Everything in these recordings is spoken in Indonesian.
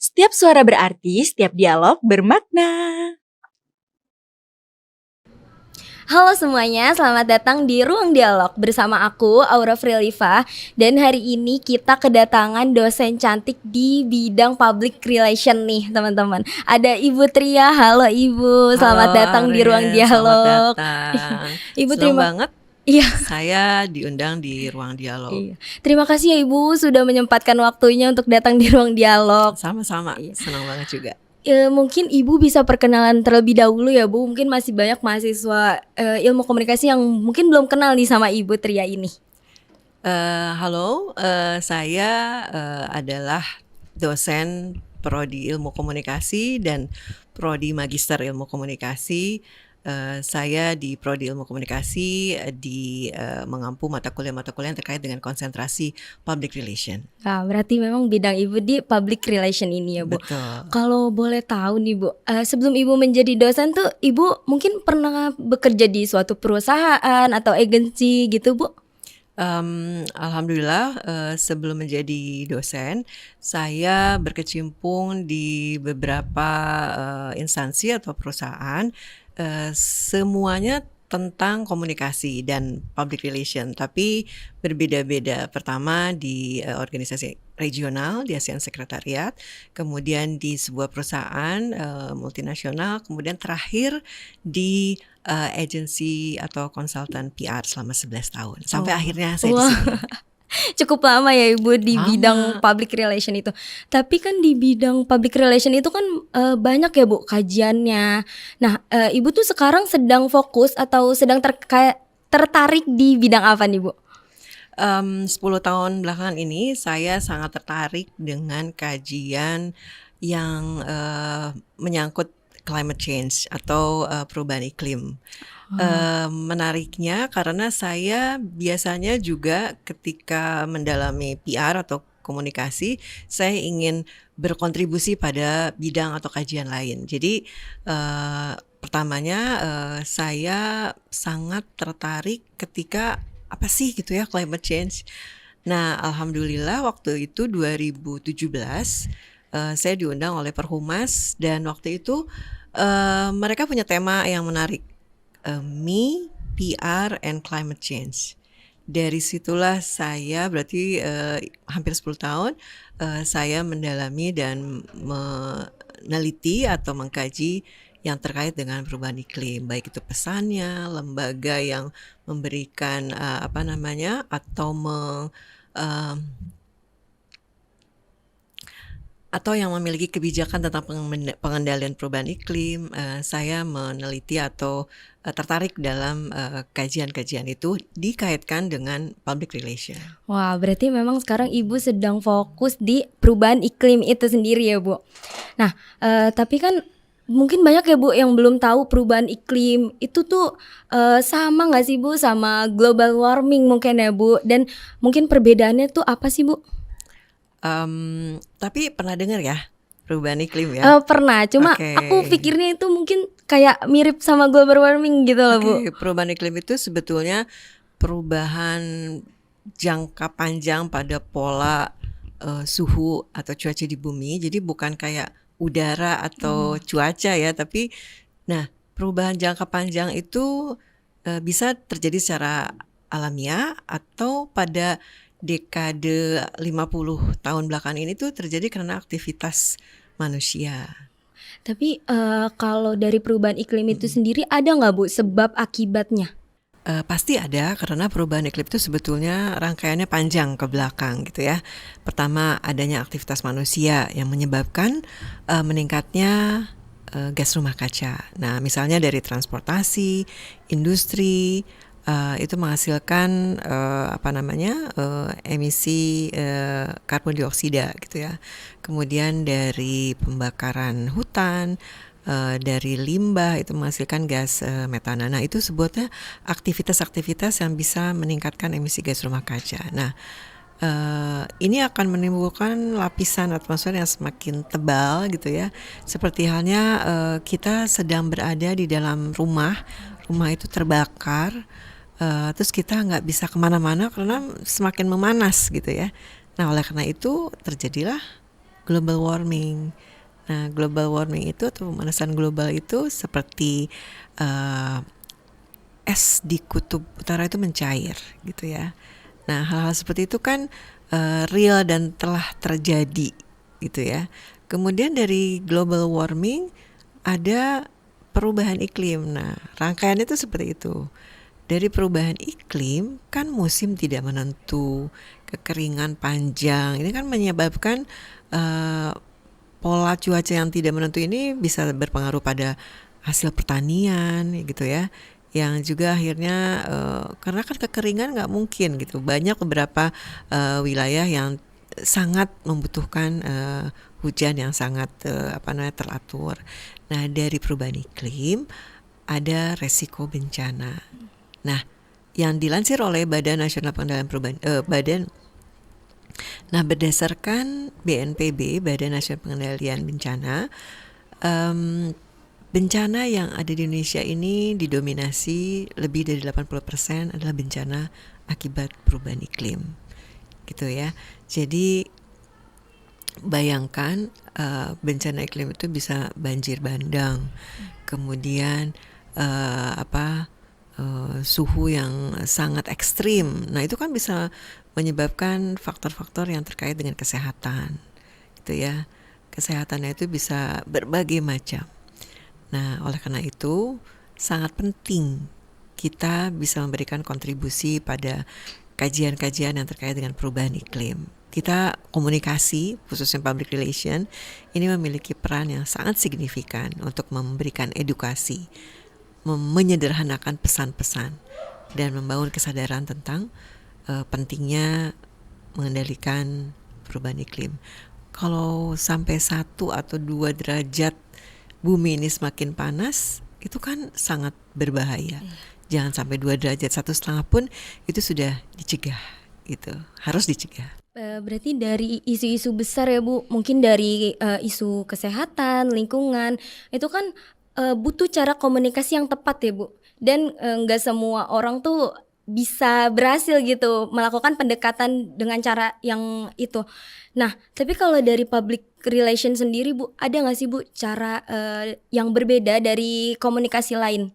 Setiap suara berarti, setiap dialog bermakna. Halo semuanya, selamat datang di Ruang Dialog bersama aku, Aura Friliva. Dan hari ini kita kedatangan dosen cantik di bidang public relation nih teman-teman. Ada Ibu Tria, halo Ibu, Halo selamat datang di Ruang Ariel, selamat Dialog. datang. Ibu Senang terima banget Iya, saya diundang di Ruang Dialog. iya. Terima kasih ya Ibu sudah menyempatkan waktunya untuk datang di Ruang Dialog. Sama-sama, Iya. senang banget juga. Mungkin Ibu bisa perkenalan terlebih dahulu ya Bu. Mungkin masih banyak mahasiswa ilmu komunikasi yang mungkin belum kenal nih sama Ibu Tria ini. Halo, saya adalah dosen Prodi Ilmu Komunikasi dan Prodi Magister Ilmu Komunikasi. Saya di Prodi Ilmu Komunikasi mengampu mata kuliah yang terkait dengan konsentrasi public relation. Nah, berarti memang bidang Ibu di public relation ini ya Bu. Betul. Kalau boleh tahu nih Bu, sebelum Ibu menjadi dosen tuh Ibu mungkin pernah bekerja di suatu perusahaan atau agensi gitu Bu? Alhamdulillah, sebelum menjadi dosen, saya berkecimpung di beberapa instansi atau perusahaan, semuanya tentang komunikasi dan public relation, tapi berbeda-beda. Pertama di organisasi regional di ASEAN Sekretariat, kemudian di sebuah perusahaan multinasional, kemudian terakhir di agensi atau konsultan PR selama 11 tahun. Sampai akhirnya saya di Wah. sini. Cukup lama ya Ibu di Lama. bidang public relation itu. Tapi kan di bidang public relation itu kan banyak ya Bu kajiannya. Nah, Ibu tuh sekarang sedang fokus atau sedang tertarik di bidang apa nih Bu? 10 tahun belakangan ini saya sangat tertarik dengan kajian yang menyangkut climate change atau perubahan iklim. Menariknya karena saya biasanya juga ketika mendalami PR atau komunikasi, saya ingin berkontribusi pada bidang atau kajian lain. Jadi pertamanya saya sangat tertarik ketika apa sih gitu ya climate change. Nah, alhamdulillah waktu itu 2017 saya diundang oleh Perhumas dan waktu itu mereka punya tema yang menarik, Me, PR, and Climate Change. Dari situlah saya berarti hampir 10 tahun saya mendalami dan meneliti atau mengkaji yang terkait dengan perubahan iklim, baik itu pesannya, lembaga yang memberikan atau yang memiliki kebijakan tentang pengendalian perubahan iklim. Saya meneliti atau tertarik dalam kajian-kajian itu dikaitkan dengan public relation. Wah, berarti memang sekarang Ibu sedang fokus di perubahan iklim itu sendiri ya Bu. Nah, tapi kan mungkin banyak ya Bu yang belum tahu perubahan iklim itu tuh sama nggak sih Bu sama global warming mungkin ya Bu, dan mungkin perbedaannya tuh apa sih Bu? Tapi pernah dengar ya perubahan iklim ya? Pernah, cuma Oke. aku pikirnya itu mungkin kayak mirip sama global warming gitu loh Bu. Oke, perubahan iklim itu sebetulnya perubahan jangka panjang pada pola suhu atau cuaca di bumi. Jadi bukan kayak udara atau cuaca ya, tapi nah perubahan jangka panjang itu bisa terjadi secara alamiah atau pada dekade 50 tahun belakangan ini tuh terjadi karena aktivitas manusia. Tapi kalau dari perubahan iklim itu sendiri ada nggak Bu sebab akibatnya? Pasti ada, karena perubahan iklim itu sebetulnya rangkaiannya panjang ke belakang gitu ya. Pertama, adanya aktivitas manusia yang menyebabkan meningkatnya gas rumah kaca. Nah, misalnya dari transportasi, industri, itu menghasilkan emisi karbon dioksida gitu ya. Kemudian dari pembakaran hutan, dari limbah itu menghasilkan gas metana. Nah, itu sebutnya aktivitas-aktivitas yang bisa meningkatkan emisi gas rumah kaca. Nah, ini akan menimbulkan lapisan atmosfer yang semakin tebal gitu ya. Seperti halnya kita sedang berada di dalam rumah itu terbakar, terus kita nggak bisa kemana-mana karena semakin memanas gitu ya. Nah, oleh karena itu terjadilah global warming. Nah, global warming itu atau pemanasan global itu seperti uh, es di kutub utara itu mencair gitu ya. Nah, hal-hal seperti itu kan real dan telah terjadi gitu ya. Kemudian dari global warming ada perubahan iklim. Nah, rangkaiannya itu seperti itu. Dari perubahan iklim kan musim tidak menentu, kekeringan panjang. Ini kan menyebabkan uh, pola cuaca yang tidak menentu ini bisa berpengaruh pada hasil pertanian gitu ya, yang juga akhirnya karena kan kekeringan nggak mungkin gitu, banyak beberapa wilayah yang sangat membutuhkan hujan yang sangat teratur. Nah, dari perubahan iklim ada resiko bencana. Nah, yang dilansir oleh Badan Nasional Pengendalian Perubahan Nah, berdasarkan BNPB, Badan Nasional Pengendalian Bencana, bencana yang ada di Indonesia ini didominasi lebih dari 80% adalah bencana akibat perubahan iklim, gitu ya. Jadi bayangkan bencana iklim itu bisa banjir bandang, kemudian suhu yang sangat ekstrim. Nah, itu kan bisa menyebabkan faktor-faktor yang terkait dengan kesehatan, gitu ya. Kesehatannya itu bisa berbagai macam. Nah, oleh karena itu sangat penting kita bisa memberikan kontribusi pada kajian-kajian yang terkait dengan perubahan iklim. Kita komunikasi, khususnya public relation, ini memiliki peran yang sangat signifikan untuk memberikan edukasi, menyederhanakan pesan-pesan, dan membangun kesadaran tentang pentingnya mengendalikan perubahan iklim. Kalau sampai 1 atau 2 derajat bumi ini semakin panas, itu kan sangat berbahaya. Jangan sampai 2 derajat, 1,5 pun itu sudah dicegah gitu, harus dicegah. Berarti dari isu-isu besar ya Bu, mungkin dari isu kesehatan, lingkungan, itu kan butuh cara komunikasi yang tepat ya Bu. Dan nggak semua orang tuh bisa berhasil gitu melakukan pendekatan dengan cara yang itu. Nah, tapi kalau dari public relation sendiri Bu, ada nggak sih Bu cara yang berbeda dari komunikasi lain?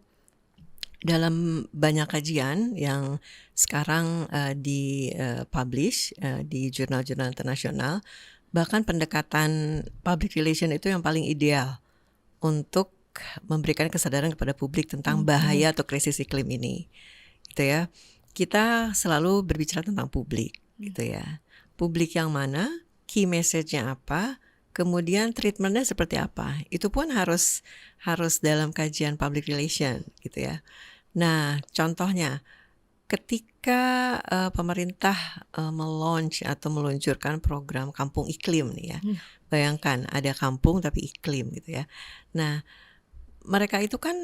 Dalam banyak kajian yang sekarang di-publish di jurnal-jurnal internasional, bahkan pendekatan public relation itu yang paling ideal untuk memberikan kesadaran kepada publik tentang bahaya atau krisis iklim ini, gitu ya. Kita selalu berbicara tentang publik, gitu ya. Publik yang mana, key message-nya apa, kemudian treatment-nya seperti apa. Itu pun harus dalam kajian public relation, gitu ya. Nah, contohnya ketika pemerintah melaunch atau meluncurkan program Kampung Iklim nih ya. Bayangkan ada kampung tapi iklim gitu ya. Nah, mereka itu kan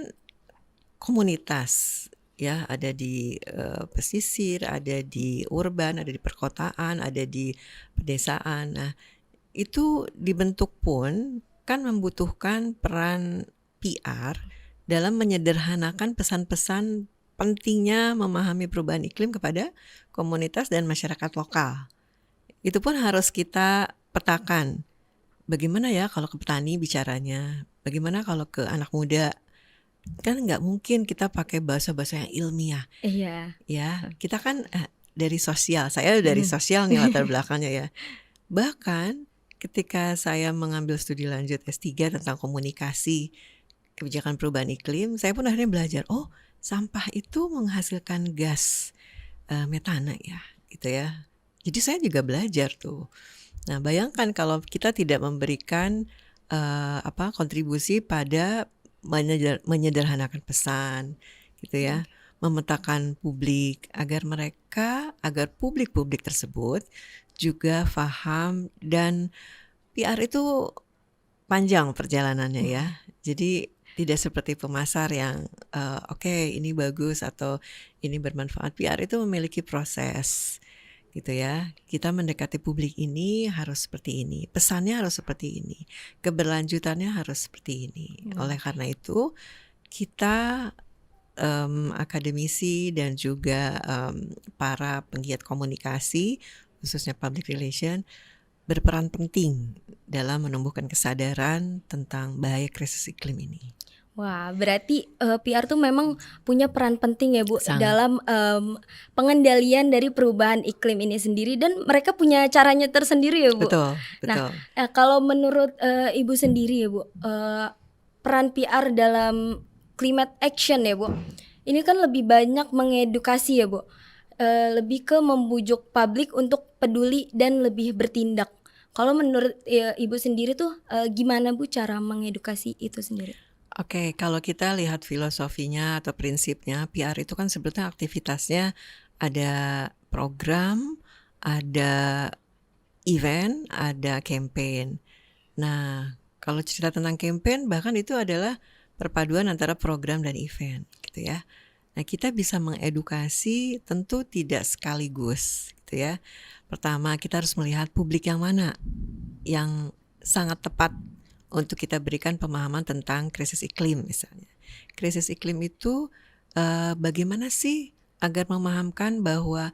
komunitas ya, ada di pesisir, ada di urban, ada di perkotaan, ada di pedesaan. Nah, itu dibentuk pun kan membutuhkan peran PR dalam menyederhanakan pesan-pesan pentingnya memahami perubahan iklim kepada komunitas dan masyarakat lokal. Itu pun harus kita petakan. Bagaimana ya kalau ke petani bicaranya? Bagaimana kalau ke anak muda? Kan nggak mungkin kita pakai bahasa-bahasa yang ilmiah. Iya. Ya, kita kan dari sosial. Saya dari sosial nih latar belakangnya ya. Bahkan ketika saya mengambil studi lanjut S3 tentang komunikasi kebijakan perubahan iklim, saya pun akhirnya belajar, oh sampah itu menghasilkan gas metana ya, gitu ya. Jadi saya juga belajar tuh. Nah, bayangkan kalau kita tidak memberikan kontribusi pada menyederhanakan pesan, gitu ya, memetakan publik agar publik tersebut juga paham, dan PR itu panjang perjalanannya ya. Jadi tidak seperti pemasar yang oke, ini bagus atau ini bermanfaat. PR itu memiliki proses gitu ya. Kita mendekati publik ini harus seperti ini, pesannya harus seperti ini, keberlanjutannya harus seperti ini. Oleh karena itu kita akademisi dan juga para penggiat komunikasi, khususnya public relation, berperan penting dalam menumbuhkan kesadaran tentang bahaya krisis iklim ini. Wah, berarti PR tuh memang punya peran penting ya Bu Sangat. dalam pengendalian dari perubahan iklim ini sendiri dan mereka punya caranya tersendiri ya Bu. Betul, Nah, betul. kalau menurut Ibu sendiri ya Bu, peran PR dalam climate action ya Bu, ini kan lebih banyak mengedukasi ya Bu, lebih ke membujuk publik untuk peduli dan lebih bertindak. Kalau menurut Ibu sendiri tuh gimana Bu cara mengedukasi itu sendiri? Oke, kalau kita lihat filosofinya atau prinsipnya, PR itu kan sebetulnya aktivitasnya ada program, ada event, ada campaign. Nah, kalau cerita tentang campaign, bahkan itu adalah perpaduan antara program dan event, gitu ya. Nah, kita bisa mengedukasi tentu tidak sekaligus, gitu ya. Pertama, kita harus melihat publik yang mana yang sangat tepat untuk kita berikan pemahaman tentang krisis iklim misalnya. Krisis iklim itu bagaimana sih agar memahamkan bahwa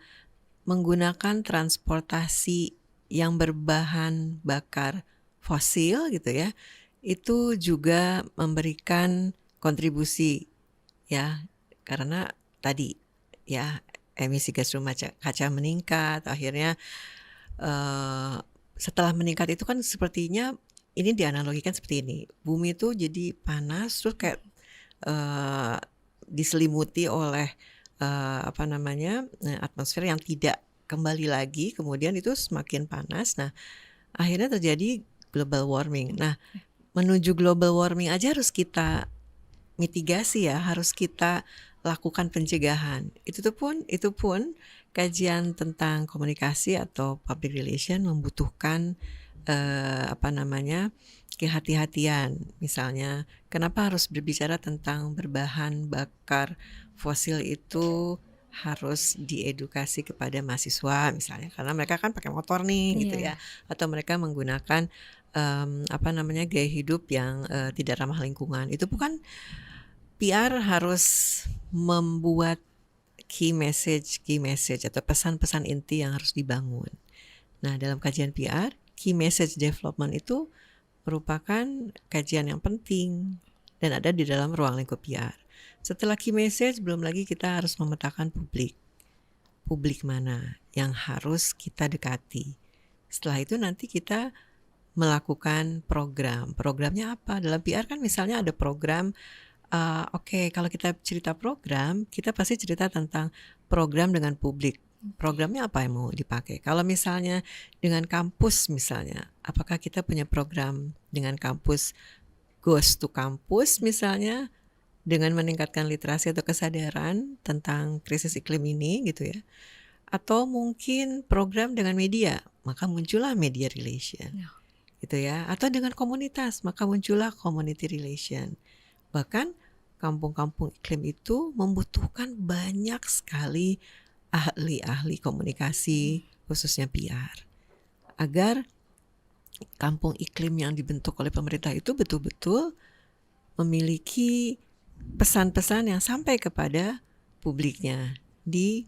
menggunakan transportasi yang berbahan bakar fosil gitu ya, itu juga memberikan kontribusi ya, karena tadi ya emisi gas rumah kaca meningkat, akhirnya setelah meningkat itu kan sepertinya ini dianalogikan seperti ini, bumi itu jadi panas terus kayak diselimuti oleh atmosfer yang tidak kembali lagi, kemudian itu semakin panas. Nah, akhirnya terjadi global warming. Nah, menuju global warming aja harus kita mitigasi ya, harus kita lakukan pencegahan. Itu pun kajian tentang komunikasi atau public relation membutuhkan kehati-hatian. Misalnya, kenapa harus berbicara tentang berbahan bakar fosil itu harus diedukasi kepada mahasiswa misalnya, karena mereka kan pakai motor nih gitu ya, atau mereka menggunakan gaya hidup yang tidak ramah lingkungan. Itu bukan PR harus membuat key message atau pesan-pesan inti yang harus dibangun. Nah, dalam kajian PR, key message development itu merupakan kajian yang penting dan ada di dalam ruang lingkup PR. Setelah key message, belum lagi kita harus memetakan publik mana yang harus kita dekati. Setelah itu nanti kita melakukan programnya apa? Dalam PR kan misalnya ada program. Kalau kita cerita program, kita pasti cerita tentang program dengan publik. Programnya apa yang mau dipakai? Kalau misalnya dengan kampus misalnya, apakah kita punya program dengan kampus goes to kampus misalnya, dengan meningkatkan literasi atau kesadaran tentang krisis iklim ini gitu ya? Atau mungkin program dengan media, maka muncullah media relation gitu ya. Atau dengan komunitas, maka muncullah community relation. Bahkan kampung-kampung iklim itu membutuhkan banyak sekali ahli-ahli komunikasi, khususnya PR, agar kampung iklim yang dibentuk oleh pemerintah itu betul-betul memiliki pesan-pesan yang sampai kepada publiknya di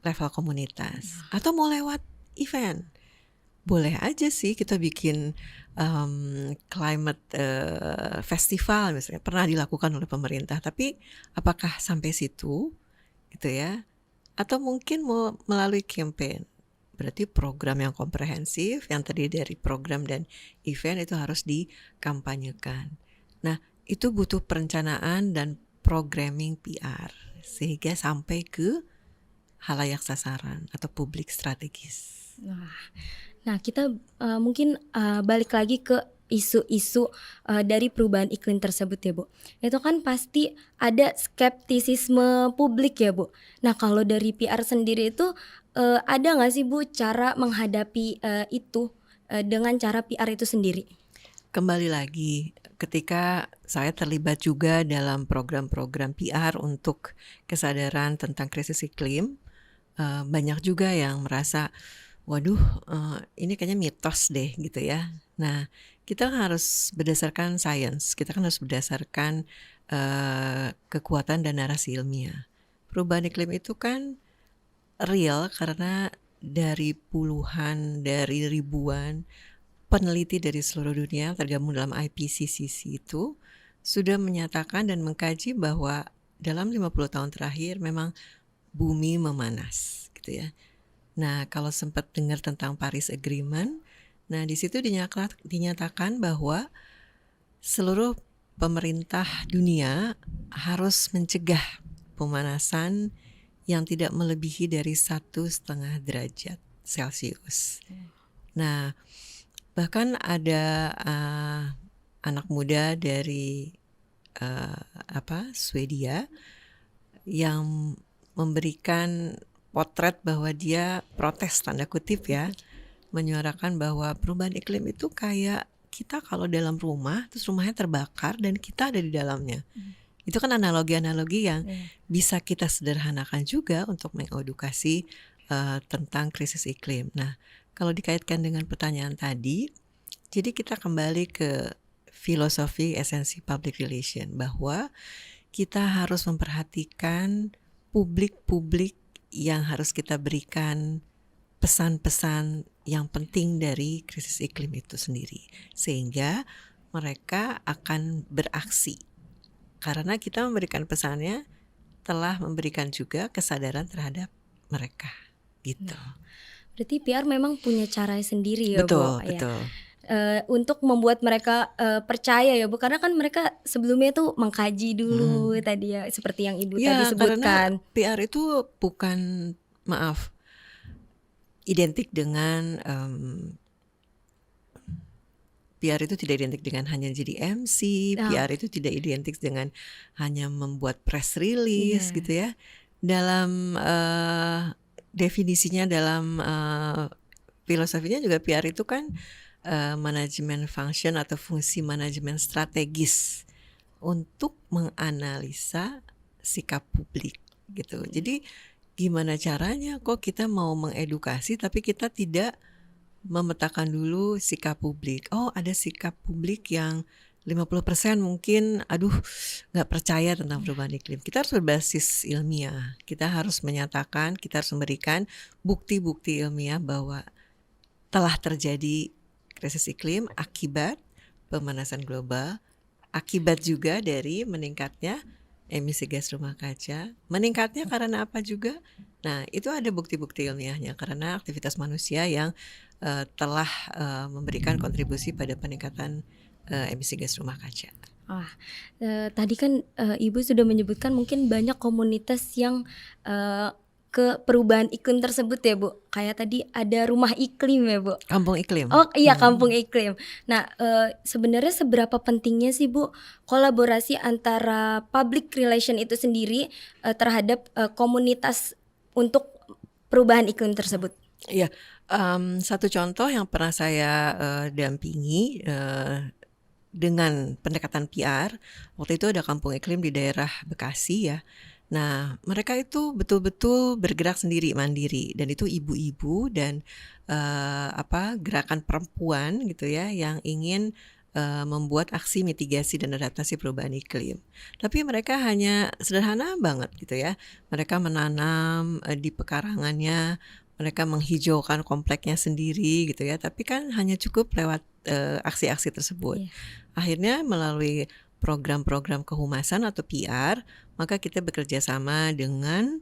level komunitas. Atau mau lewat event, boleh aja sih kita bikin climate festival misalnya, pernah dilakukan oleh pemerintah, tapi apakah sampai situ gitu ya? Atau mungkin mau melalui campaign, berarti program yang komprehensif yang terdiri dari program dan event itu harus dikampanyekan. Nah, itu butuh perencanaan dan programming PR sehingga sampai ke halayak sasaran atau publik strategis. Nah, kita mungkin balik lagi ke isu-isu dari perubahan iklim tersebut ya Bu. Itu kan pasti ada skeptisisme publik ya Bu. Nah, kalau dari PR sendiri itu ada nggak sih Bu cara menghadapi itu dengan cara PR itu sendiri? Kembali lagi, ketika saya terlibat juga dalam program-program PR untuk kesadaran tentang krisis iklim, banyak juga yang merasa, waduh, ini kayaknya mitos deh gitu ya. Nah, kita harus berdasarkan sains, kita kan harus berdasarkan kekuatan dan narasi ilmiah. Perubahan iklim itu kan real karena dari puluhan, dari ribuan peneliti dari seluruh dunia tergabung dalam IPCC itu sudah menyatakan dan mengkaji bahwa dalam 50 tahun terakhir memang bumi memanas gitu ya. Nah, kalau sempat dengar tentang Paris Agreement, nah di situ dinyatakan bahwa seluruh pemerintah dunia harus mencegah pemanasan yang tidak melebihi dari 1,5 derajat Celcius. Nah, bahkan ada anak muda dari Swedia yang memberikan potret bahwa dia protes tanda kutip ya, menyuarakan bahwa perubahan iklim itu kayak kita kalau dalam rumah terus rumahnya terbakar dan kita ada di dalamnya. Itu kan analogi-analogi yang bisa kita sederhanakan juga untuk mengedukasi tentang krisis iklim. Nah, kalau dikaitkan dengan pertanyaan tadi, jadi kita kembali ke filosofi esensi public relation bahwa kita harus memperhatikan publik-publik yang harus kita berikan pesan-pesan yang penting dari krisis iklim itu sendiri, sehingga mereka akan beraksi. Karena kita memberikan pesannya telah memberikan juga kesadaran terhadap mereka, gitu. Berarti PR memang punya cara sendiri ya, Betul, Bu. betul. Untuk membuat mereka percaya ya, Bu, karena kan mereka sebelumnya tuh mengkaji dulu tadi ya, seperti yang Ibu tadi sebutkan. Karena PR itu bukan, identik dengan PR itu tidak identik dengan hanya jadi MC, PR itu tidak identik dengan hanya membuat press release gitu ya. Dalam definisinya, dalam filosofinya juga PR itu kan manajemen function atau fungsi manajemen strategis untuk menganalisa sikap publik gitu. Jadi gimana caranya kok kita mau mengedukasi tapi kita tidak memetakan dulu sikap publik. Oh, ada sikap publik yang 50% mungkin gak percaya tentang perubahan iklim. Kita harus berbasis ilmiah. Kita harus menyatakan, kita harus memberikan bukti-bukti ilmiah bahwa telah terjadi krisis iklim akibat pemanasan global, akibat juga dari meningkatnya emisi gas rumah kaca. Meningkatnya karena apa juga? Nah, itu ada bukti-bukti ilmiahnya karena aktivitas manusia yang telah memberikan kontribusi pada peningkatan emisi gas rumah kaca. Tadi kan Ibu sudah menyebutkan mungkin banyak komunitas yang ke perubahan iklim tersebut ya, Bu. Kayak tadi ada rumah iklim ya, Bu. Kampung iklim. Oh iya, kampung iklim. Nah, sebenarnya seberapa pentingnya sih, Bu, kolaborasi antara public relation itu sendiri terhadap komunitas untuk perubahan iklim tersebut? Iya, satu contoh yang pernah saya dampingi dengan pendekatan PR, waktu itu ada kampung iklim di daerah Bekasi ya. Nah, mereka itu betul-betul bergerak sendiri, mandiri, dan itu ibu-ibu dan gerakan perempuan gitu ya yang ingin membuat aksi mitigasi dan adaptasi perubahan iklim. Tapi mereka hanya sederhana banget gitu ya. Mereka menanam di pekarangannya, mereka menghijaukan kompleknya sendiri gitu ya. Tapi kan hanya cukup lewat aksi-aksi tersebut. Akhirnya melalui program-program kehumasan atau PR, maka kita bekerja sama dengan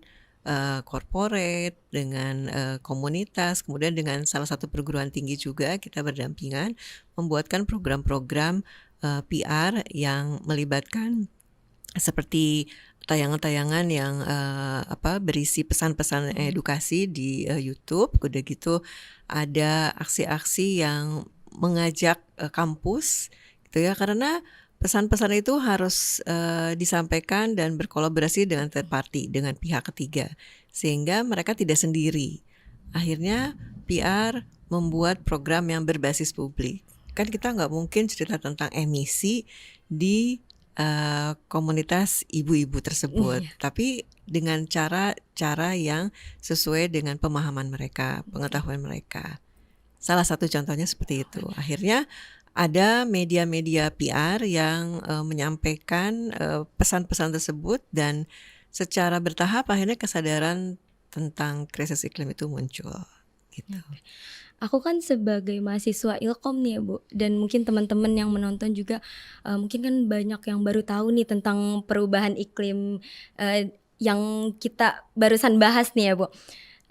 corporate, dengan komunitas, kemudian dengan salah satu perguruan tinggi juga kita berdampingan membuatkan program-program PR yang melibatkan seperti tayangan-tayangan yang berisi pesan-pesan edukasi di YouTube. Udah gitu ada aksi-aksi yang mengajak kampus gitu ya, karena pesan-pesan itu harus disampaikan dan berkolaborasi dengan third party, dengan pihak ketiga, sehingga mereka tidak sendiri. Akhirnya PR membuat program yang berbasis publik. Kan kita nggak mungkin cerita tentang emisi di komunitas ibu-ibu tersebut, tapi dengan cara-cara yang sesuai dengan pemahaman mereka, pengetahuan mereka. Salah satu contohnya seperti itu. Akhirnya ada media-media PR yang menyampaikan pesan-pesan tersebut dan secara bertahap akhirnya kesadaran tentang krisis iklim itu muncul gitu. aku kan sebagai mahasiswa Ilkom nih ya Bu, dan mungkin teman-teman yang menonton juga mungkin kan banyak yang baru tahu nih tentang perubahan iklim yang kita barusan bahas nih ya Bu.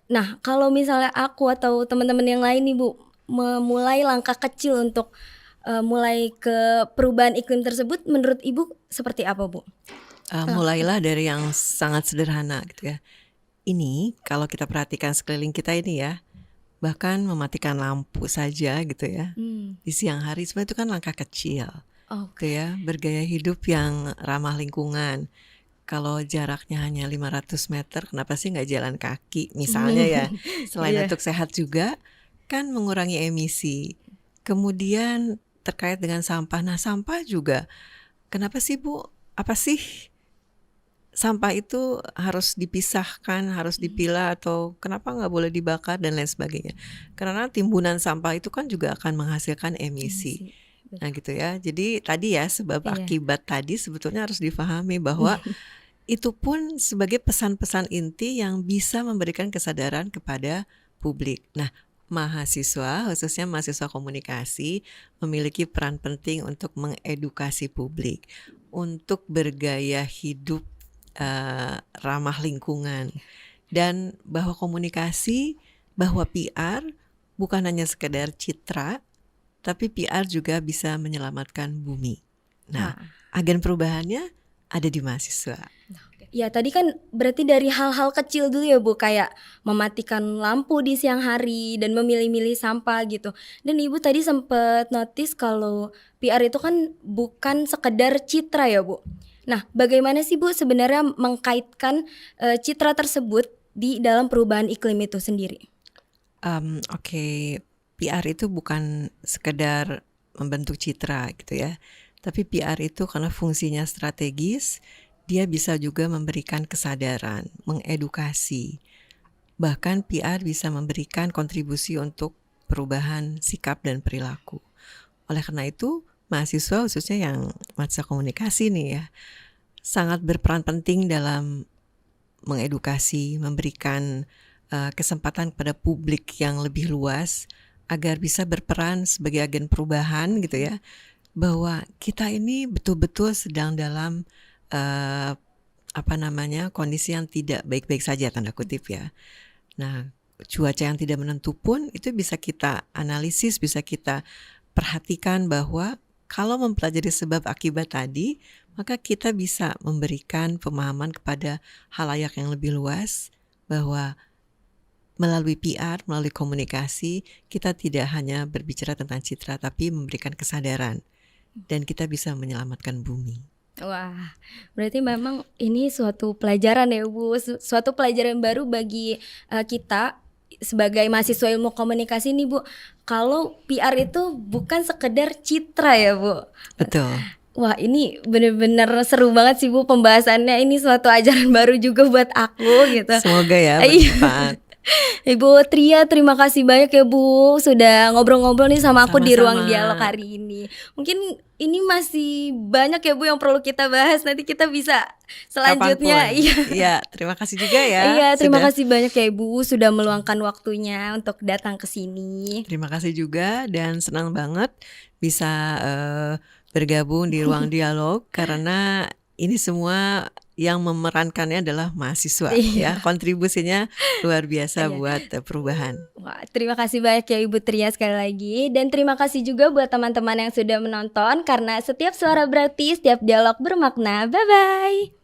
Nah, kalau misalnya aku atau teman-teman yang lain nih Bu, memulai langkah kecil untuk mulai ke perubahan iklim tersebut, menurut Ibu seperti apa Bu? Mulailah dari yang sangat sederhana gitu ya. Ini kalau kita perhatikan sekeliling kita ini ya, bahkan mematikan lampu saja gitu ya di siang hari, sebenarnya itu kan langkah kecil gitu ya. Bergaya hidup yang ramah lingkungan. Kalau jaraknya hanya 500 meter, kenapa sih nggak jalan kaki misalnya ya. Selain Iya. untuk sehat juga kan mengurangi emisi. Kemudian terkait dengan sampah, nah sampah juga kenapa sih Bu, apa sih sampah itu harus dipisahkan, harus dipilah, atau kenapa nggak boleh dibakar dan lain sebagainya. Karena timbunan sampah itu kan juga akan menghasilkan emisi. Nah gitu ya. Jadi tadi ya sebab Iya. akibat tadi sebetulnya harus difahami bahwa itu pun sebagai pesan-pesan inti yang bisa memberikan kesadaran kepada publik. Nah, mahasiswa, khususnya mahasiswa komunikasi, memiliki peran penting untuk mengedukasi publik, untuk bergaya hidup ramah lingkungan, dan bahwa komunikasi, bahwa PR bukan hanya sekedar citra, tapi PR juga bisa menyelamatkan bumi. Nah, agen perubahannya ada di mahasiswa. Ya tadi kan berarti dari hal-hal kecil dulu ya Bu, kayak mematikan lampu di siang hari dan memilih-milih sampah gitu. Dan Ibu tadi sempat notice kalau PR itu kan bukan sekedar citra ya Bu. Nah, bagaimana sih Bu sebenarnya mengkaitkan citra tersebut di dalam perubahan iklim itu sendiri? Oke, PR itu bukan sekedar membentuk citra gitu ya. Tapi PR itu karena fungsinya strategis, dia bisa juga memberikan kesadaran, mengedukasi. Bahkan PR bisa memberikan kontribusi untuk perubahan sikap dan perilaku. Oleh karena itu, mahasiswa khususnya yang mahasiswa komunikasi nih ya, sangat berperan penting dalam mengedukasi, memberikan kesempatan kepada publik yang lebih luas agar bisa berperan sebagai agen perubahan gitu ya, bahwa kita ini betul-betul sedang dalam kondisi yang tidak baik-baik saja, tanda kutip ya. Nah, cuaca yang tidak menentu pun itu bisa kita analisis, bisa kita perhatikan bahwa kalau mempelajari sebab akibat tadi, maka kita bisa memberikan pemahaman kepada halayak yang lebih luas bahwa melalui PR, melalui komunikasi, kita tidak hanya berbicara tentang citra, tapi memberikan kesadaran. Dan kita bisa menyelamatkan bumi. Wah, berarti memang ini suatu pelajaran ya Bu, suatu pelajaran baru bagi kita sebagai mahasiswa ilmu komunikasi nih Bu. Kalau PR itu bukan sekedar citra ya Bu. Betul. Wah, ini benar-benar seru banget sih Bu pembahasannya. Ini suatu ajaran baru juga buat aku gitu. Semoga ya bermanfaat. Ibu Tria, terima kasih banyak ya Bu sudah ngobrol-ngobrol nih sama aku di ruang Sama-sama. dialog hari ini. Mungkin ini masih banyak ya Bu yang perlu kita bahas. Nanti kita bisa selanjutnya. Kapanpun. Iya, terima kasih juga ya. Iya, terima sudah- kasih banyak ya Ibu sudah meluangkan waktunya untuk datang ke sini. Terima kasih juga dan senang banget bisa bergabung di ruang dialog karena ini semua yang memerankannya adalah mahasiswa Iya. ya. Kontribusinya luar biasa Iya. buat perubahan. Wah, terima kasih banyak ya Ibu Tria sekali lagi. Dan terima kasih juga buat teman-teman yang sudah menonton. Karena setiap suara berarti, setiap dialog bermakna. Bye-bye.